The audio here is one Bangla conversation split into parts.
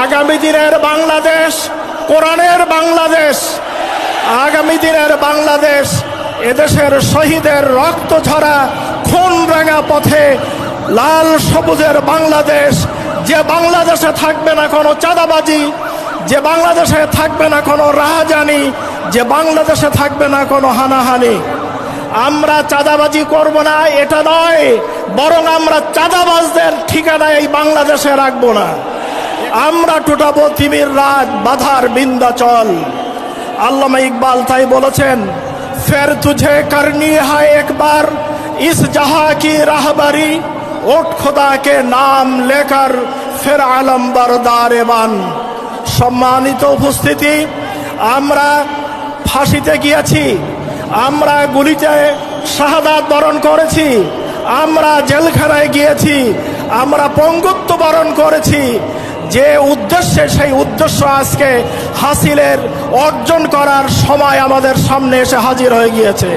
আগামী দিনের বাংলাদেশ কোরআনের বাংলাদেশ, আগামী দিনের বাংলাদেশ এদেশের শহীদের রক্ত ঝরা খুন রাঙা পথে লাল সবুজের বাংলাদেশ, যে বাংলাদেশে থাকবে না কোনো চাঁদাবাজি, যে বাংলাদেশে থাকবে না কোনো রাহাজানি, যে বাংলাদেশে থাকবে না কোনো হানাহানি। আমরা চাঁদাবাজি করব না এটা নয়, বরং আমরা চাঁদাবাজদের ঠিকানা এই বাংলাদেশে রাখবো না। আমরা টুটাবো তিমির রাত, বাধার বিন্ধ্যাচল। আল্লামা ইকবাল তাই বলেছেন, ফের তুঝে করনি হয় একবার ইস জাহা কি রাহবারি, ওঠ খোদা কে নাম লেকর ফের আলম বরদারে বান। সম্মানিত উপস্থিতি, আমরা ফাঁসিতে গিয়েছি, আমরা গুলিতে শাহাদাত বরণ করেছি, আমরা জেলখানায় গিয়েছি, আমরা পঙ্গুত্ব বরণ করেছি। যে উদ্দেশ্যে, সেই উদ্দেশ্য আজকে হাসিলের অর্জন করার সময় আমাদের সামনে এসে হাজির হয়ে গিয়েছে।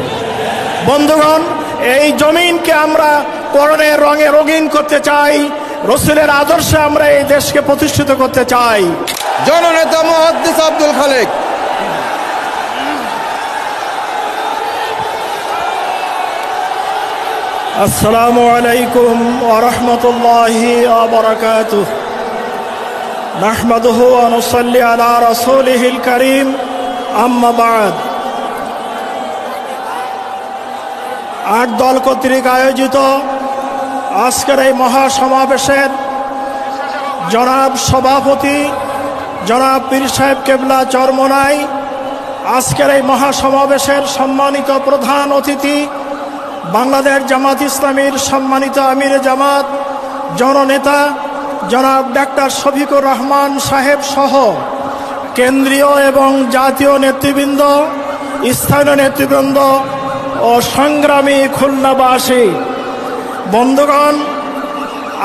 বন্ধুগণ, এই জমিনকে আমরা কোরআনের রঙে রঙিন করতে চাই, রসুলের আদর্শে আমরা এই দেশকে প্রতিষ্ঠিত করতে চাই। জননেতা মুহাদ্দিস আব্দুল খালেক। আসসালামু আলাইকুম ওয়া রাহমাতুল্লাহি ওয়া বারাকাতুহু। নাহমাদুহু ওয়া নুসাল্লি আলা রাসূলিহিল কারীম, আম্মা বা'দ। ৮ দল কর্তৃক আয়োজিত আজকের এই মহাসমাবেশের জনাব সভাপতি জনাব পীর সাহেব কেবলা চরমোনাই, আজকের এই মহাসমাবেশের সম্মানিত প্রধান অতিথি বাংলাদেশ জামাত ইসলামীর সম্মানিত আমির জামাত জননেতা জনাব ডাক্তার শফিকুর রহমান সাহেব সহ কেন্দ্রীয় এবং জাতীয় নেতৃবৃন্দ, স্থানীয় নেতৃবৃন্দ ও সংগ্রামী খুলনাবাসী, বন্ধুগণ,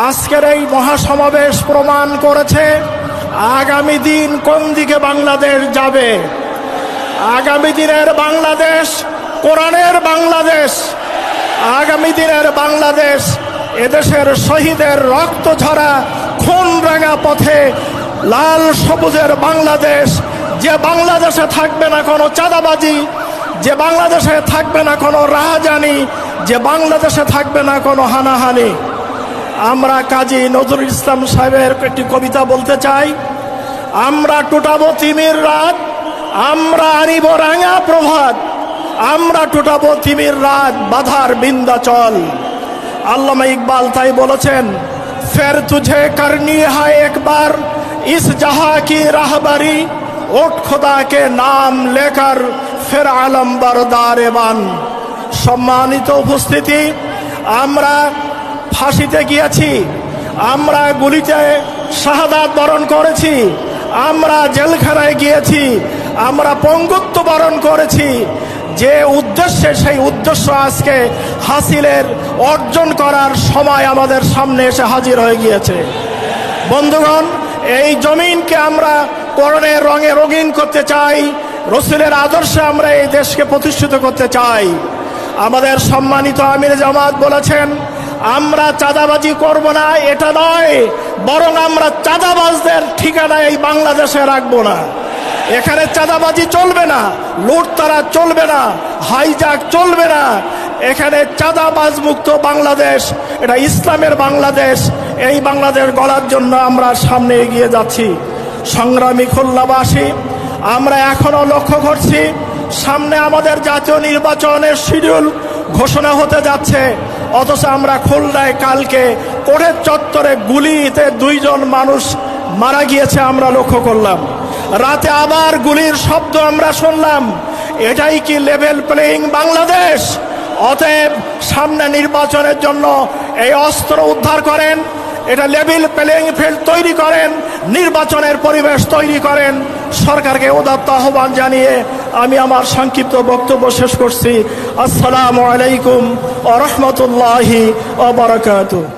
আজকের এই মহাসমাবেশ প্রমাণ করেছে আগামী দিন কোন দিকে বাংলাদেশ যাবে। আগামী দিনের বাংলাদেশ কোরআনের বাংলাদেশ, আগামী দিনের বাংলাদেশ এদেশের শহীদের রক্ত ঝরা খুন রাঙা পথে লাল সবুজের বাংলাদেশ, যে বাংলাদেশে থাকবে না কোনো চাঁদাবাজি, যে বাংলাদেশে থাকবে না কোনো রাহাজানি, যে বাংলাদেশে থাকবে না কোনো হানাহানি। আমরা কাজী নজরুল ইসলাম সাহেবের একটি কবিতা বলতে চাই, আমরা টুটাবো তিমির রাত, আমরা আনিব রাঙা প্রভাত, আমরা টুটাবো তিমির রাত, বাধার বিন্ধ্যাচল। আল্লামা ইকবাল তাই বলেছেন, ফের তুঝে করনি হয় একবার ইস জাহা কি রাহবারি, ওঠ খোদা কে নাম লেকর ফের আলম বরদারে বান। সম্মানিত উপস্থিতি, আমরা ফাঁসিতে গিয়েছি, আমরা গুলিতে শাহাদাত বরণ করেছি, আমরা জেলখানায় গিয়েছি, আমরা পঙ্গুত্ব বরণ করেছি। যে উদ্দেশ্যে, সেই উদ্দেশ্য আজকে হাসিলের অর্জন করার সময় আমাদের সামনে এসে হাজির হয়ে গিয়েছে। বন্ধুগণ, এই জমিনকে আমরা কোরআনের রঙে রঙিন করতে চাই, রসুলের আদর্শে আমরা এই দেশকে প্রতিষ্ঠিত করতে চাই। আমাদের সম্মানিত আমির জামাত বলেছেন, আমরা চাঁদাবাজি করব না এটা নয়, বরং আমরা চাঁদাবাজদের ঠিকানা এই বাংলাদেশে রাখবো না। এখানে চাঁদাবাজি চলবে না, লুটতারা চলবে না, হাইজাক চলবে না। এখানে চাঁদাবাজ মুক্ত বাংলাদেশ, এটা ইসলামের বাংলাদেশ। এই বাংলাদেশ গড়ার জন্য আমরা সামনে এগিয়ে যাচ্ছি। সংগ্রামী খুলনাবাসী, আমরা এখনো লক্ষ্য করছি সামনে আমাদের জাতীয় নির্বাচনের শিডিউল ঘোষণা হতে যাচ্ছে, অথচ আমরা খুলনায় কালকে কোর্টের চত্বরে গুলিতে 2 জন মানুষ মারা গিয়েছে আমরা লক্ষ্য করলাম। রাতে আবার গুলির শব্দ আমরা শুনলাম। এটাই কি লেভেল প্লেয়িং বাংলাদেশ? অতএব সামনে নির্বাচনের জন্য এই অস্ত্র উদ্ধার করেন, এটা লেভেল প্লেয়িং ফিল্ড তৈরি করেন, নির্বাচনের পরিবেশ তৈরি করেন। সরকারকে উদাত্ত আহ্বান জানিয়ে আমি আমার সংক্ষিপ্ত বক্তব্য শেষ করছি। আসসালামু আলাইকুম ওয়া রাহমাতুল্লাহি ওয়া বারাকাতুহু।